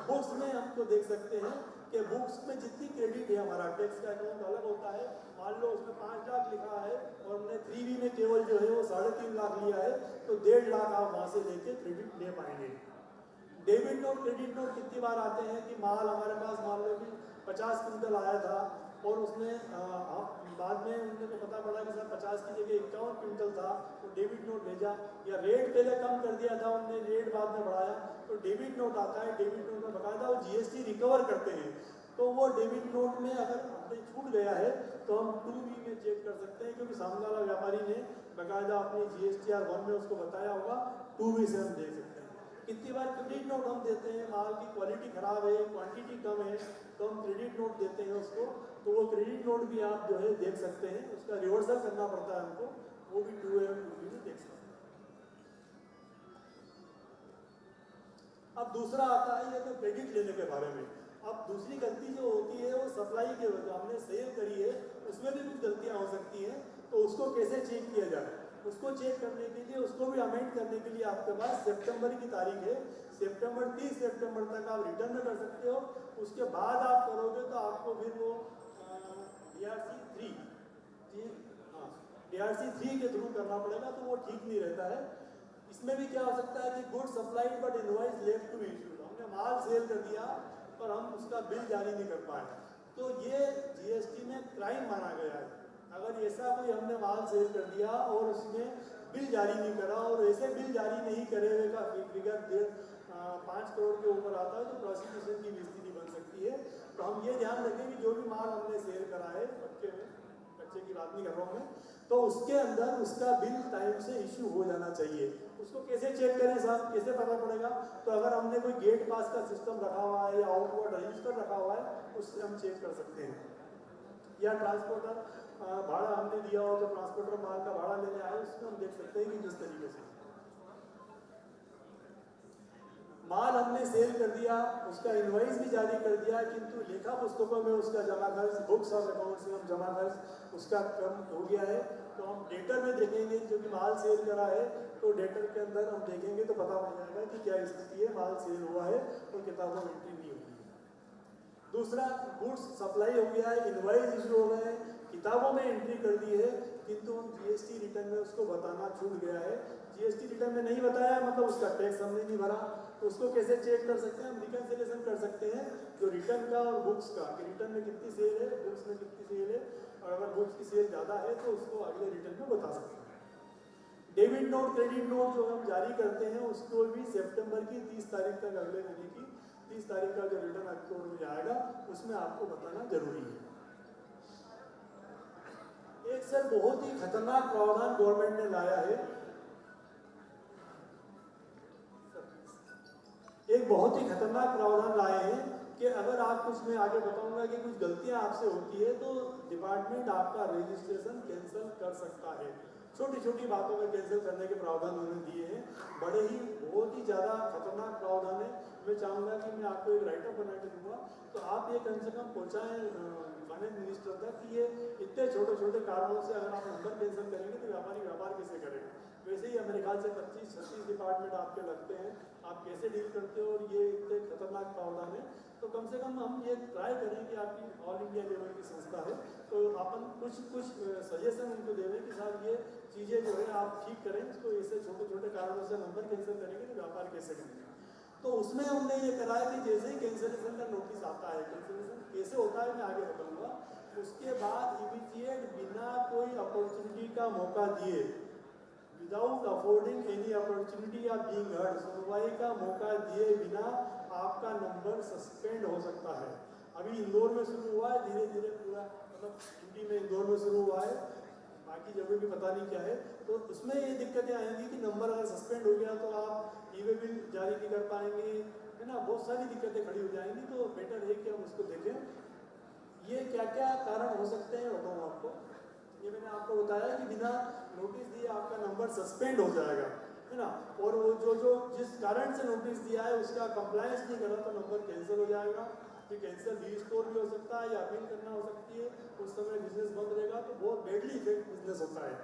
S1: बुक्स में हमको देख सकते हैं कि बुक्स में जितनी क्रेडिट है, हमारा टैक्स का अकाउंट अलग होता है, मान लो उसमें 5 लाख लिखा है और हमने 3B में केवल जो है वो 3.5 लाख लिया है, तो 1.5 लाख आप वहाँ से लेके क्रेडिट ले पाएंगे। डेबिट नोट क्रेडिट नोट कितनी बार आते हैं कि माल हमारे पास मान लो कि 50 क्विंटल आया था और उसने बाद में उनने को पता पड़ा कि सर 50 की जगह 51 क्विंटल था, तो डेबिट नोट भेजा, या रेट पहले कम कर दिया था उनने, रेट बाद में बढ़ाया, तो डेबिट नोट आता है। डेबिट नोट में बकायदा वो GST रिकवर करते हैं, तो वो डेबिट नोट में अगर हमने छूट गया है तो हम 2B में चेक कर सकते हैं, क्योंकि सामने वाला व्यापारी ने बकायदा अपनी GSTR 1 में उसको बताया होगा। 2B से हम देख सकते हैं। कितनी बार क्रेडिट नोट हम देते हैं, माल की क्वालिटी खराब है, क्वांटिटी कम है, तो हम क्रेडिट नोट देते हैं उसको, तो वो क्रेडिट नोट भी आप जो है देख सकते हैं, उसका रिवर्सल करना पड़ता है हमको, वो भी 2A और 2B में देख सकते हैं। अब दूसरा आता है ये तो क्रेडिट लेने के बारे में। अब दूसरी गलती जो होती है वो सप्लाई के वजह, हमने सेल करी है उसमें भी कुछ गलतियां हो सकती हैं, तो उसको कैसे चेक किया जाए। उसको चेक करने के लिए, उसको भी अमेंड करने के लिए आपके पास सितंबर की तारीख है, सितंबर 30 सितंबर तक आप रिटर्न में कर सकते हो। उसके बाद आप करोगे तो आपको फिर वो DRC 3 के थ्रू करना पड़ेगा, तो वो ठीक नहीं रहता है। इसमें भी क्या हो सकता है कि good supplied but invoice left to issue, हमने माल सेल कर दिया पर हम उसका बिल जारी नहीं कर पाए, तो ये जीएसटी में क्राइम माना गया है। अगर ऐसा कोई हमने माल सेल कर दिया और उसमें बिल जारी नहीं करा और ऐसे बिल जारी नहीं करे हुए का फिगर 5 करोड़ के ऊपर आता है तो प्रोसिक्यूशन की भी स्थिति बन सकती है। तो हम ये ध्यान रखें कि जो भी माल हमने सेल करा है, कच्चे की बात नहीं कर रहा हूँ मैं, तो उसके अंदर उसका बिल टाइम से इश्यू हो जाना चाहिए। उसको कैसे चेक करें साहब, कैसे पता पड़ेगा? तो अगर हमने कोई गेट पास का सिस्टम रखा हुआ है या आउटवर्ड रजिस्टर रखा हुआ है, उससे हम चेक कर सकते हैं। या ट्रांसपोर्टर भाड़ा हमने दिया हो तो ट्रांसपोर्टर माल का भाड़ा लेने आए, उसमें हम देख सकते हैं कि किस तरीके से माल हमने सेल कर दिया, उसका इनवॉइस भी जारी कर दिया, किंतु लेखा पुस्तकों में उसका जमा खर्च, बुक्स ऑफ अकाउंट्स में हम जमा खर्च उसका कम हो गया है, तो हम डेटर में देखेंगे, जो कि माल सेल करा है तो डेटर के अंदर हम देखेंगे तो पता पड़ जाएगा कि क्या स्थिति है, माल सेल हुआ है और किताबों में एंट्री नहीं हुई है। दूसरा, गुड्स सप्लाई हो गया है, इनवॉइस इशू हो गए हैं, किताबों में एंट्री कर दी है, किंतु हम जीएसटी रिटर्न में उसको बताना छूट गया है। जीएसटी रिटर्न में नहीं बताया मतलब उसका टैक्स हमने नहीं भरा, तो उसको कैसे चेक कर सकते हैं? हम रिकन्सिलेशन कर सकते हैं जो रिटर्न का और बुक्स का, कि रिटर्न में कितनी सेल है, बुक्स में कितनी सेल है, और अगर बुक्स की सेल ज़्यादा है तो उसको अगले रिटर्न में बता सकते हैं। डेबिट नोट, क्रेडिट नोट जो हम जारी करते हैं उसको भी सितंबर की 30 तारीख तक, अगले महीने की 30 तारीख का जो रिटर्न अक्टूबर में जाएगा उसमें आपको बताना जरूरी है। एक सर बहुत ही खतरनाक प्रावधान गवर्नमेंट ने लाया है, एक बहुत ही खतरनाक प्रावधान लाए हैं कि अगर आप कुछ, मैं आगे बताऊंगा कि कुछ गलतियां आपसे होती है तो डिपार्टमेंट आपका रजिस्ट्रेशन कैंसिल कर सकता है। छोटी छोटी बातों में कैंसिल करने के प्रावधान उन्होंने दिए हैं, बड़े ही बहुत ही ज़्यादा खतरनाक प्रावधान है। मैं चाहूँगा कि मैं आपको एक राइटअप बना के दूंगा तो आप ये कम से कम पहुँचाएँ फाइनेंस मिनिस्टर तक कि ये इतने छोटे छोटे कारणों से अगर आप नंबर कैंसिल करेंगे तो व्यापारी व्यापार कैसे करेगा। वैसे ही मेरे ख्याल से 25-26 डिपार्टमेंट आपके लगते हैं, आप कैसे डील करते हो, और ये इतने खतरनाक प्रावधान है, तो कम से कम हम ये ट्राई करें कि आपकी ऑल इंडिया लेवल की संस्था है तो अपन कुछ सजेशन उनको दे दें कि साहब ये चीज़ें जो है आप ठीक करें, इसको ऐसे छोटे छोटे कारणों से नंबर कैंसिल करेंगे तो व्यापार कैसे करेंगे। तो उसमें हमने ये करा है कि जैसे ही कैंसिलेशन का नोटिस आता है, कैंसिलेशन कैसे होता है मैं आगे बताऊँगा, उसके बाद इमीडिएट बिना कोई अपॉर्चुनिटी का मौका दिए, without affording any opportunity of being heard, सुनवाई का मौका दिए बिना आपका नंबर सस्पेंड हो सकता है। अभी इंदौर में शुरू हुआ है, धीरे धीरे पूरा मतलब यूपी में इंदौर में शुरू हुआ है, बाकी जगह भी पता नहीं क्या है। तो उसमें ये दिक्कतें आएंगी कि नंबर अगर सस्पेंड हो गया तो आप ई वे बिल जारी नहीं कर पाएंगे, है ना, बहुत सारी दिक्कतें खड़ी हो जाएंगी। तो बेटर है कि हम उसको देखें ये क्या क्या कारण हो सकते हैं, बताऊँ आपको। ये मैंने आपको बताया कि बिना नोटिस दिए आपका नंबर सस्पेंड हो जाएगा, है ना, और वो जो जिस कारण से नोटिस दिया है उसका कंप्लायंस नहीं करा तो नंबर कैंसिल हो जाएगा। ये कैंसिल रीस्टोर भी हो सकता है या अपील करना हो सकती है, उस समय बिजनेस बंद रहेगा तो बहुत बैडली इफेक्ट बिजनेस होता है।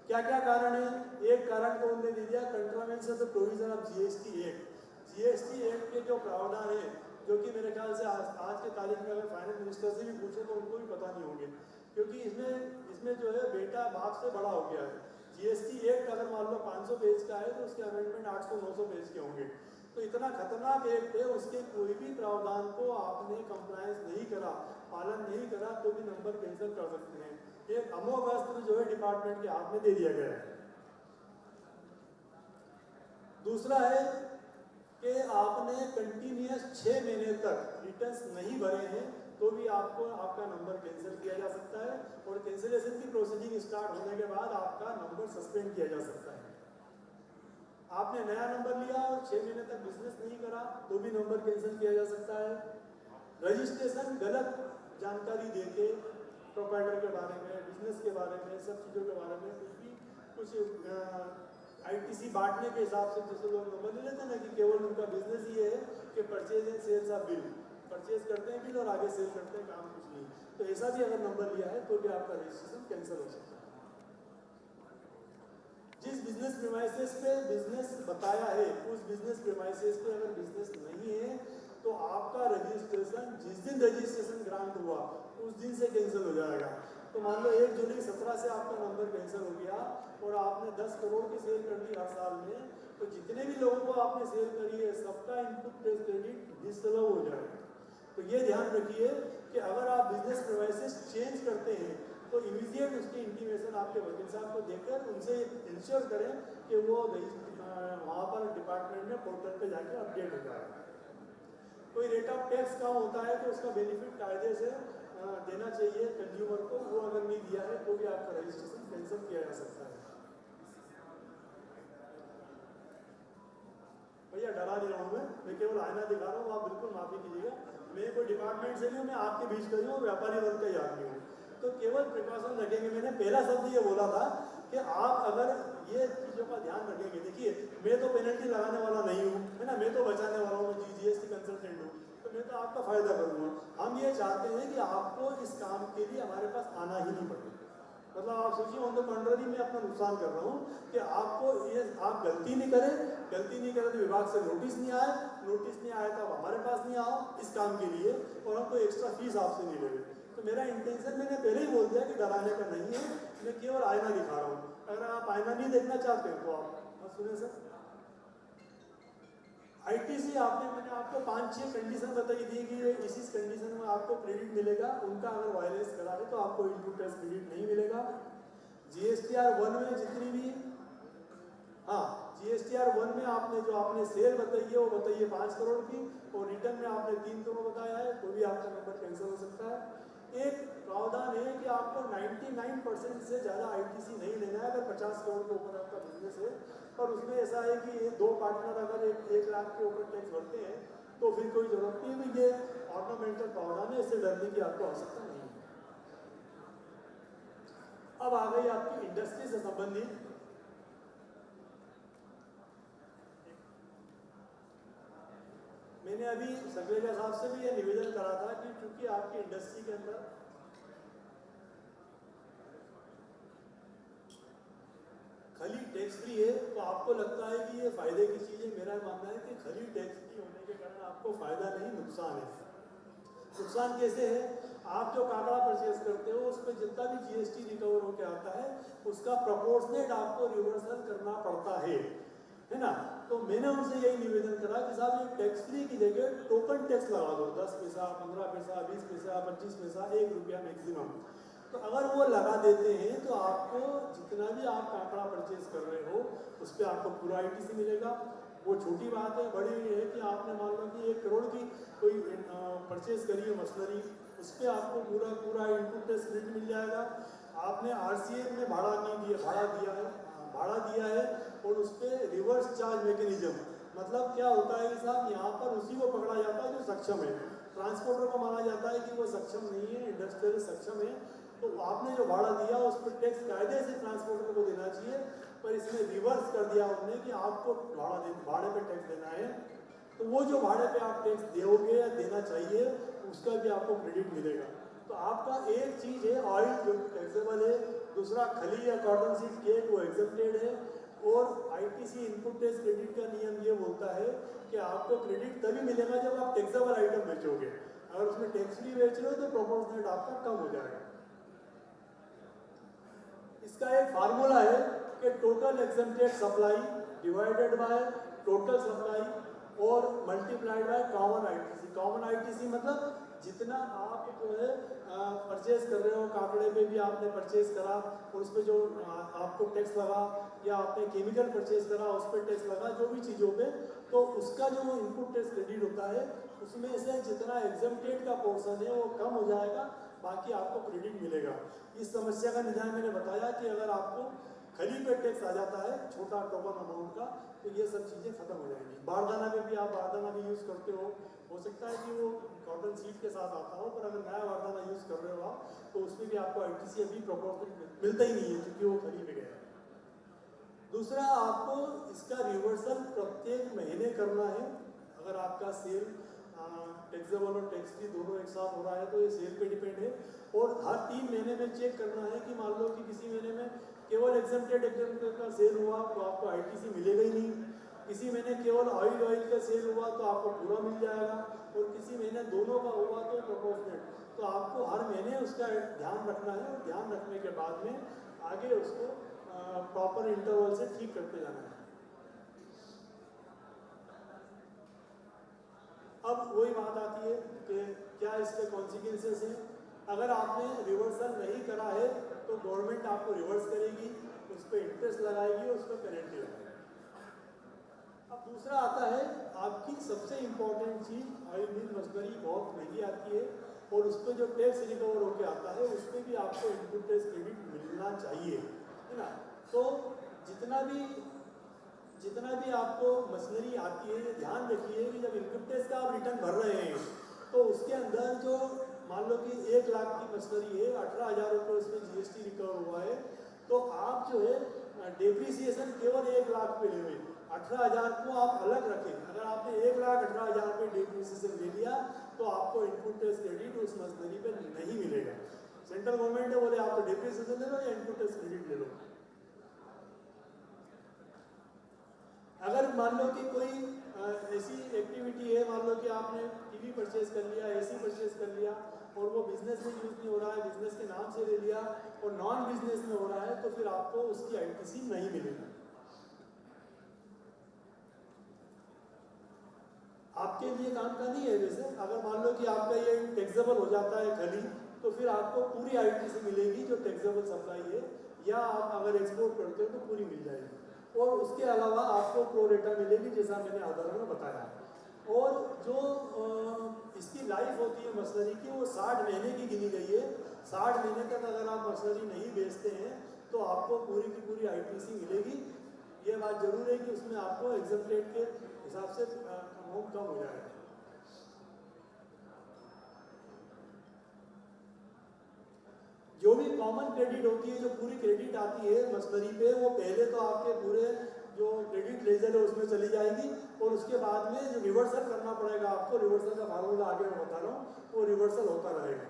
S1: क्या क्या कारण है? एक कारण तो उन्होंने दे दिया, contravenes of the provision of GST act. GST act के जो प्रावधान है, जो कि मेरे ख्याल से आज के तारीख में अगर फाइनेंस मिनिस्टर से भी पूछे तो उनको भी पता नहीं होंगे, क्योंकि इसमें जो है बेटा बाप से बड़ा हो गया है। जीएसटी एक्ट अगर मान लो 500 पेज का है तो उसके अमेंडमेंट 800-900 पेज के होंगे। तो इतना खतरनाक एक्ट है, उसके कोई भी प्रावधान को आपने कंप्लायंस नहीं करा, पालन नहीं करा तो भी नंबर कैंसिल कर सकते हैं। एक अमोघ अस्त्र जो है डिपार्टमेंट के हाथ में दे दिया गया है। दूसरा है कि आपने कंटिन्यूस 6 महीने तक रिटर्न्स नहीं भरे हैं तो भी आपको आपका नंबर कैंसिल किया जा सकता है, और कैंसिलेशन की प्रोसीडिंग स्टार्ट होने के बाद आपका नंबर सस्पेंड किया जा सकता है। आपने नया नंबर लिया और 6 महीने तक बिजनेस नहीं करा तो भी नंबर कैंसिल किया जा सकता है। रजिस्ट्रेशन गलत जानकारी देके प्रोप्राइटर के बारे में, बिजनेस के बारे में, सब चीज़ों के बारे में कुछ आईटीसी बांटने के हिसाब से जैसे लोग नंबर ले लेते हैं ना कि केवल उनका बिजनेस ये है कि purchase and sales of bill, purchase करते हैं बिल और आगे सेल करते हैं, काम कुछ नहीं। तो ऐसा भी अगर नंबर लिया है तो भी आपका रजिस्ट्रेशन कैंसिल हो सकता है। जिस बिजनेस प्रीमाइसेस पे बिजनेस बताया है उस बिजनेस प्रीमाइसेस पे अगर बिजनेस नहीं है तो आपका रजिस्ट्रेशन जिस दिन रजिस्ट्रेशन ग्रांट हुआ उस दिन से कैंसिल हो जाएगा। तो मान लो 1 जुलाई 17 से आपका नंबर कैंसिल हो गया और आपने 10 करोड़ की सेल कर दी हर साल में, तो तो जितने भी लोगों को आपने सेल करी है सबका इनपुट टैक्स क्रेडिट डिसअलाउ हो जाएगा। तो ये ध्यान रखिए कि अगर आप बिजनेस प्रीमाइसेस चेंज करते हैं तो इमीडिएट उसकी इंटीमेशन आपके वकील साहब को देकर उनसे इंश्योर करें कि वो वहाँ पर डिपार्टमेंट में पोर्टल पे जाके अपडेट हो जाए। कोई रेट ऑफ टैक्स कम होता है तो उसका बेनिफिट कायदे से देना चाहिए कंज्यूमर को, वो अगर नहीं दिया है तो भी आपका रजिस्ट्रेशन कैंसिल किया जा सकता है। भैया डरा नहीं रहा हूँ मैं केवल आईना दिखा रहा हूँ, आप बिल्कुल माफी कीजिएगा। मैं कोई डिपार्टमेंट से नहीं हूँ, मैं आपके बीच का ही हूँ, व्यापारी वर्ग का ही आदमी हूँ। तो केवल प्रिकॉशन रखेंगे। मैंने पहला शब्द ये बोला था कि आप अगर ये चीज़ों का ध्यान रखेंगे, देखिए मैं तो पेनल्टी लगाने वाला नहीं हूँ, है ना, मैं तो बचाने वाला हूँ, मैं जीएसटी कंसल्टेंट हूँ, तो मैं तो आपका फायदा करूँगा। हम ये चाहते हैं कि आपको इस काम के लिए हमारे पास आना ही नहीं पड़े। मतलब आप सोचिए ऑन द कंट्री मैं अपना नुकसान कर रहा हूँ कि आपको ये आप गलती नहीं करें तो विभाग से नोटिस नहीं आए तो आप हमारे पास नहीं आओ इस काम के लिए और हम कोई एक्स्ट्रा फीस आपसे नहीं ले। तो मेरा इंटेंशन मैंने पहले ही बोल दिया कि डराने का नहीं है, मैं केवल आईना दिखा रहा हूँ। अगर आप आईना नहीं देखना चाहते हैं तो आप सुने सर, आईटीसी मैंने आपको 5-6 कंडीशन बताई थी कि इस कंडीशन में आपको क्रेडिट मिलेगा, उनका अगर वायलेंस करा है तो आपको इनपुट टैक्स क्रेडिट नहीं मिलेगा। जीएसटीआर 1 में जितनी भी जीएसटीआर 1 में आपने जो आपने सेल बताई है वो बताइए 5 करोड़ की और रिटर्न में आपने 3 करोड़ बताया है, तो भी आपका नंबर कैंसिल हो सकता है। एक प्रावधान है कि आपको 99% से ज़्यादा आईटीसी नहीं लेना है अगर 50 करोड़ के ऊपर आपका बिजनेस है, और उसमें ऐसा है कि ये 2 पार्टनर अगर 1 लाख के ऊपर टैक्स भरते हैं तो फिर कोई जरूरत नहीं है। ये ऑर्नामेंटल प्रावधान है, इससे डरने की आपको आवश्यकता नहीं है। अब आ गई आपकी इंडस्ट्री से संबंधित। मैंने अभी सगलेजा साहब से भी ये निवेदन करा था कि चूंकि आपकी इंडस्ट्री के अंदर खाली टैक्स फ्री है तो आपको लगता है कि ये फायदे की चीज़ है। मेरा मानना है कि खाली टैक्स फ्री होने के कारण आपको फायदा नहीं नुकसान है। नुकसान कैसे है, आप जो काकड़ा परचेज करते हो उस पर जितना भी जीएसटी रिकवर होकर आता है उसका प्रोपोर्शनेट आपको रिवर्सल करना पड़ता है ना। तो मैंने उनसे यही निवेदन करा कि साहब ये टैक्स फ्री की जगह टोकन टैक्स लगा दो, 10 पैसा 15 पैसा 20 पैसा 25 पैसा 1 रुपया मैक्सिमम। तो अगर वो लगा देते हैं तो आपको जितना भी आप काकड़ा परचेज कर रहे हो उस पर आपको पूरा आईटीसी मिलेगा। वो छोटी बात है, बड़ी है कि आपने मान लो कि 1 करोड़ की कोई परचेज करी है मशीनरी, उस पर आपको पूरा इनपुट टैक्स क्रेडिट मिल जाएगा। आपने आरसीएम में भाड़ा दिया है और उस पर रिवर्स चार्ज मैकेनिज्म, मतलब क्या होता है कि साहब यहाँ पर उसी को पकड़ा जाता है जो सक्षम है। ट्रांसपोर्टर को माना जाता है कि वो सक्षम नहीं है, इंडस्ट्रियल सक्षम है, तो आपने जो भाड़ा दिया उस पर टैक्स कायदे से ट्रांसपोर्टर को देना चाहिए, पर इसमें रिवर्स कर दिया उन्होंने कि आपको भाड़े पे टैक्स देना है। तो वो जो भाड़े पे आप टैक्स दोगे या देना चाहिए उसका भी आपको क्रेडिट मिलेगा। तो आपका एक चीज़ है ऑयल जो टैक्सेबल है, दूसरा खली या कॉटन सीड केक वो एग्जेम्प्टेड है, और आईटीसी इनपुट टैक्स क्रेडिट का नियम ये बोलता है कि आपको क्रेडिट तभी मिलेगा जब आप टैक्सेबल आइटम बेचोगे। अगर उसमें टैक्स फ्री बेच रहे हो तो प्रोपोर्शनेट आपका कम हो जाएगा। इसका एक फार्मूला है कि total exempted supply divided by total supply और multiplied by common ITC. Common ITC मतलब जितना आप जो है परचेज कर रहे हो, काकड़े पे भी आपने परचेज करा और उस पर जो आपको टैक्स लगा, या आपने केमिकल परचेज करा उस पर टैक्स लगा, जो भी चीज़ों पे, तो उसका जो इनपुट टैक्स क्रेडिट होता है उसमें से जितना एग्जेम्प्टेड का पोर्शन है वो कम हो जाएगा, बाकी आपको क्रेडिट मिलेगा। इस समस्या का निदान मैंने बताया कि अगर आपको खली पे टैक्स आ जाता है छोटा टोकन अमाउंट का तो ये सब चीज़ें खत्म हो जाएंगी। बारदाना में भी आप बारदाना भी यूज़ करते हो सकता है कि वो कॉटन सीड के साथ आता हो, पर अगर नया बारदाना यूज़ कर रहे हो आप तो उसमें भी आपको आईटीसी अभी प्रोपोर्शनल मिलता ही नहीं है क्योंकि वो खली में गया है। दूसरा, आपको इसका रिवर्सल प्रत्येक महीने करना है। अगर आपका सेल टैक्सेबल और टैक्स फ्री दोनों एक साथ हो रहा है तो ये सेल पे डिपेंड है, और हर 3 महीने में चेक करना है कि मान लो कि किसी महीने में केवल एग्जेम्प्टेड का सेल हुआ तो आपको आईटीसी मिलेगा ही नहीं, किसी महीने केवल ऑयल का सेल हुआ तो आपको पूरा मिल जाएगा, और किसी महीने दोनों का हुआ तो प्रोपोर्शनेट। तो आपको हर महीने उसका ध्यान रखना है, और ध्यान रखने के बाद में आगे उसको प्रॉपर इंटरवल से ठीक करते जाना है। अब वही बात आती है कि क्या इसके कॉन्सिक्वेंसेस हैं। अगर आपने रिवर्सल नहीं करा है तो गवर्नमेंट आपको रिवर्स करेगी, उस पर इंटरेस्ट लगाएगी और उस पर पेनल्टी लगाएगी। अब दूसरा आता है आपकी सबसे इम्पोर्टेंट चीज़, ऑयल मिल मशीनरी बहुत महंगी आती है और उस पर जो टैक्स रिकवर होकर आता है उस पर भी आपको इनपुट टैक्स क्रेडिट मिलना चाहिए, है ना। तो जितना भी आपको मशीनरी आती है, ये ध्यान रखिए कि जब इनपुट टैक्स का आप रिटर्न भर रहे हैं तो उसके अंदर जो मान लो कि 1 लाख की मशीनरी है, 18,000 रुपये उसमें GST रिकवर हुआ है, तो आप जो है डेप्रीसिएशन केवल 1 लाख पे ले हुए, 18,000 को आप अलग रखें। अगर आपने 1,18,000 पे डेप्रीसिएशन ले लिया तो आपको इनपुट टैक्स क्रेडिट उस मशीनरी पे नहीं मिलेगा। सेंट्रल गवर्नमेंट ने बोले आप तो डेप्रीसिएशन ले लो या इनपुट टैक्स क्रेडिट ले लो। अगर मान लो कि कोई ऐसी एक्टिविटी है, मान लो कि आपने टीवी परचेज कर लिया, AC परचेज कर लिया और वो बिजनेस में यूज नहीं हो रहा है, बिजनेस के नाम से ले लिया और नॉन बिजनेस में हो रहा है, तो फिर आपको उसकी ITC नहीं मिलेगी। आपके लिए काम का नहीं है वैसे। अगर मान लो कि आपका ये टैक्सेबल हो जाता है खली, तो फिर आपको पूरी ITC मिलेगी जो टैक्सेबल सप्लाई है, या आप अगर एक्सपोर्ट करते हो तो पूरी मिल जाएगी। और उसके अलावा आपको प्रो रेटा मिलेगी जैसा मैंने आधार में बताया। और जो इसकी लाइफ होती है मशीनरी की, वो 60 महीने की गिनी गई है। 60 महीने तक अगर आप मशीनरी नहीं बेचते हैं तो आपको पूरी की पूरी ITC मिलेगी। ये बात जरूर है कि उसमें आपको एग्जम्पलेट के हिसाब से अमाउंट कम हो जाएगा। जो भी कॉमन क्रेडिट होती है, जो पूरी क्रेडिट आती है मशीनरी पे, वो पहले तो आपके पूरे जो क्रेडिट लेजर है उसमें चली जाएगी और उसके बाद में जो रिवर्सल करना पड़ेगा आपको, रिवर्सल का फार्मूला आगे मैं बता रहा हूँ, वो रिवर्सल होता रहेगा।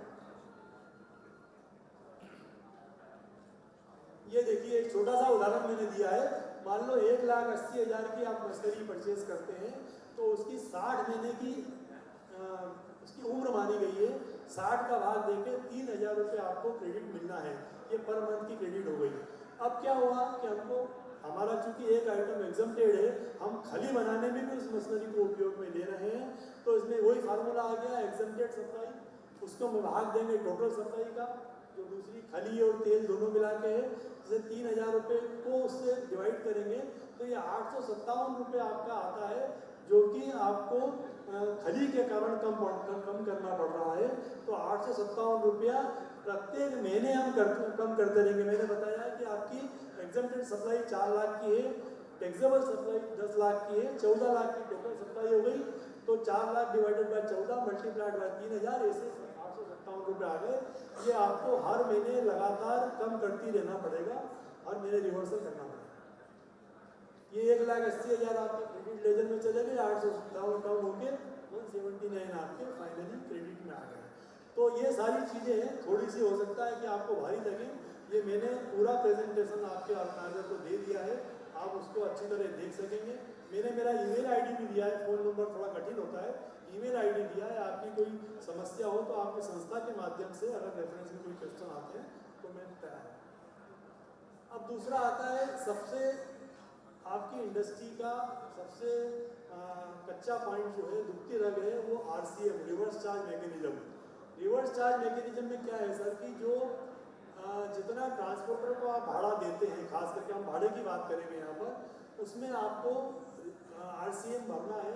S1: ये देखिए एक छोटा सा उदाहरण मैंने दिया है। मान लो 1,80,000 की आप मशीनरी परचेज करते हैं तो उसकी 60 महीने की उसकी उम्र मानी गई है। 60 का भाग देके 3,000 रुपये आपको क्रेडिट मिलना है। ये पर मंथ की क्रेडिट हो गई। अब क्या हुआ कि हमको हमारा चूंकि एक आइटम एग्जम्प्टेड है, हम खली बनाने में भी उस मशीनरी को उपयोग में ले रहे हैं, तो इसमें वही फार्मूला आ गया एग्जम्प्टेड सप्लाई। उसको हम भाग देंगे टोटल सप्लाई का, जो दूसरी खली और तेल दोनों मिला के है, जैसे 3,000 रुपये को उससे डिवाइड करेंगे तो ये 857 रुपये आपका आता है, जो कि आपको खली के कारण कम करना पड़ रहा है। तो 857 रुपया प्रत्येक महीने हम कम करते रहेंगे। मैंने बताया कि आपकी एग्जम्प्टेड सप्लाई 4 लाख की है, टैक्सेबल सप्लाई 10 लाख की है, 14 लाख की टोटल सप्लाई हो गई। तो 4 lakh divided by 14 multiplied by 3,000, ऐसे 857 रुपये आ गए। ये आपको हर महीने लगातार कम करती रहना पड़ेगा, हर महीने रिवर्सल करना पड़ेगा। ये 1,80,000 आपके क्रेडिट लेजर में चले गए, 857 डाउन होके 179 आपके फाइनली क्रेडिट में आ गए। तो ये सारी चीज़ें हैं, थोड़ी सी हो सकता है कि आपको भारी लगे। ये मैंने पूरा प्रेजेंटेशन आपके ऑर्गेनाइजर को दे दिया है, आप उसको अच्छी तरह देख सकेंगे। मैंने मेरा ईमेल आईडी भी दिया है, फ़ोन नंबर थोड़ा कठिन होता है, ईमेल आईडी दिया है। आपकी कोई समस्या हो तो आपकी संस्था के माध्यम से अगर रेफरेंस में कोई क्वेश्चन आते हैं तो मैं तैयार हूँ। अब दूसरा आता है सबसे आपकी इंडस्ट्री का सबसे कच्चा पॉइंट जो है, दुखती रग है, वो RCM reverse charge mechanism. Reverse charge mechanism में क्या है सर कि जो जितना ट्रांसपोर्टर को आप भाड़ा देते हैं, खास करके हम भाड़े की बात करेंगे यहाँ पर, उसमें आपको RCM भरना है।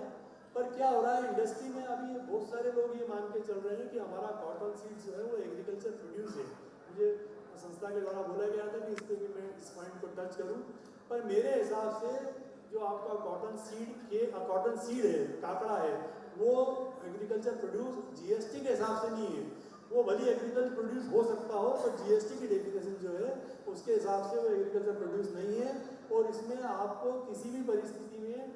S1: पर क्या हो रहा है इंडस्ट्री में, अभी बहुत सारे लोग ये मान के चल रहे हैं कि हमारा कॉटन सीड्स जो है वो एग्रीकल्चर प्रोड्यूस है। मुझे संस्था के द्वारा बोला गया था कि इस पर भी मैं इस पॉइंट को टच करूँ, पर मेरे हिसाब से जो आपका कॉटन सीड है, काकड़ा है, वो एग्रीकल्चर प्रोड्यूस GST के हिसाब से नहीं है। वो भले एग्रीकल्चर प्रोड्यूस हो सकता हो, पर GST की डेफिनेशन जो है उसके हिसाब से वो एग्रीकल्चर प्रोड्यूस नहीं है। और इसमें आपको किसी भी परिस्थिति में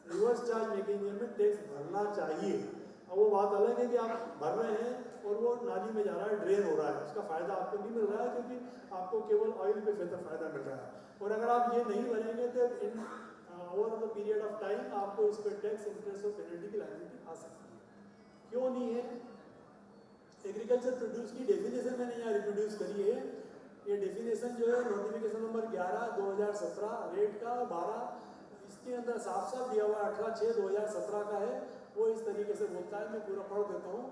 S1: रिवर्स चार्ज मैकेनिज्म में टैक्स भरना चाहिए। अब वो बात अलग है कि आप भर रहे हैं और वो नाली में जा रहा है, ड्रेन हो रहा है, उसका फ़ायदा आपको नहीं मिल रहा है, क्योंकि आपको केवल ऑयल पे फ़ायदा मिल रहा है। और अगर आप ये नहीं भरेंगे तो इन over the period of time आपको इस पर टैक्स, इंटरेस्ट और पेनल्टी की लायबिलिटी आ सकती है। क्यों नहीं है? एग्रीकल्चर प्रोड्यूस की डेफिनेशन मैंने यहाँ रिप्रोड्यूस करी है। ये डेफिनेशन जो है नोटिफिकेशन नंबर 11/2017 रेट का, 12 इसके अंदर साफ साफ दिया हुआ 18/6/2017 का है। वो इस तरीके से बोलता है, मैं पूरा पढ़ देता हूँ।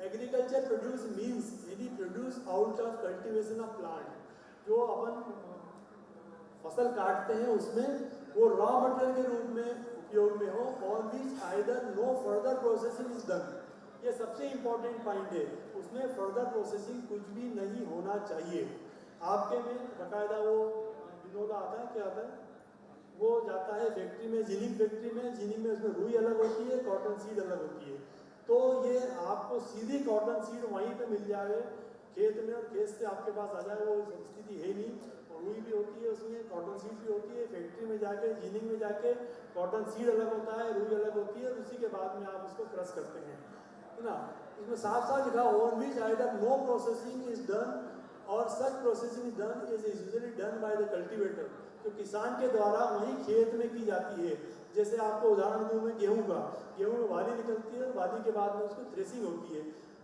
S1: Agriculture produce means any produce out of cultivation of plant. जो अपन फसल काटते हैं उसमें वो रॉ मटेरियल के रूप में उपयोग में हो, और which either no further processing is done. ये सबसे इंपॉर्टेंट पॉइंट है, उसमें फर्दर प्रोसेसिंग कुछ भी नहीं होना चाहिए। आपके में बाकायदा वो विनोदा आता है, क्या आता है, वो जाता है फैक्ट्री में, जिनिंग फैक्ट्री में, जिनिंग में उसमें रुई अलग होती है, कॉटन सीड अलग होती है। तो ये आपको सीधी कॉटन सीड वहीं पे मिल जाए खेत में, और खेत से आपके पास आ जाए, वो स्थिति है नहीं। और रुई भी होती है उसमें, कॉटन सीड भी होती है। फैक्ट्री में जाके, जिनिंग में जाके कॉटन सीड अलग होता है, रुई अलग होती है, और उसी के बाद में आप उसको क्रश करते हैं, है ना। इसमें साफ साफ लिखा, on which either no processing is done और such processing is done is usually done by the cultivator. तो किसान के द्वारा वही खेत में की जाती है। जैसे आपको उदाहरण दूं मैं गेहूं का, गेहूं में वाली निकलती है, वाली के बाद में उसको थ्रेसिंग होती है,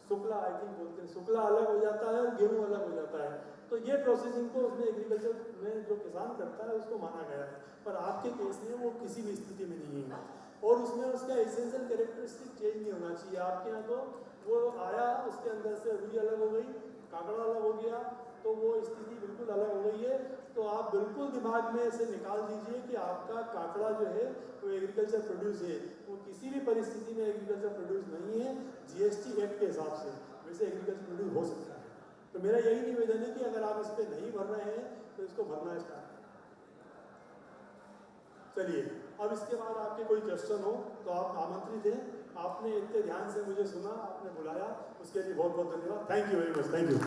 S1: शुक्ला आई थिंक बोलते हैं, शुक्ला अलग हो जाता है और गेहूं अलग हो जाता है। तो ये प्रोसेसिंग को उसमें एग्रीकल्चर में जो किसान करता है उसको माना गया है, पर आपके केस में वो किसी भी स्थिति में नहीं है। और उसमें उसका एसेंशियल कैरेक्टरिस्टिक चेंज नहीं होना चाहिए। आपके यहाँ तो वो आया, उसके अंदर से रुई अलग हो गई, काकड़ा अलग हो गया, तो वो स्थिति बिल्कुल अलग हो गई है। तो आप बिल्कुल दिमाग में से निकाल दीजिए कि आपका काकड़ा जो है वो एग्रीकल्चर प्रोड्यूस है, वो किसी भी परिस्थिति में एग्रीकल्चर प्रोड्यूस नहीं है जीएसटी एक्ट के हिसाब से। वैसे एग्रीकल्चर प्रोड्यूस हो सकता है। तो मेरा यही निवेदन है कि अगर आप इस पर नहीं भर रहे हैं तो इसको भरना स्टार्ट करें। चलिए, अब इसके बाद आपके कोई क्वेश्चन हो तो आप आमंत्रित हैं। आपने इतने ध्यान से मुझे सुना, आपने बुलाया, उसके लिए बहुत बहुत धन्यवाद। Thank you very much. Thank you.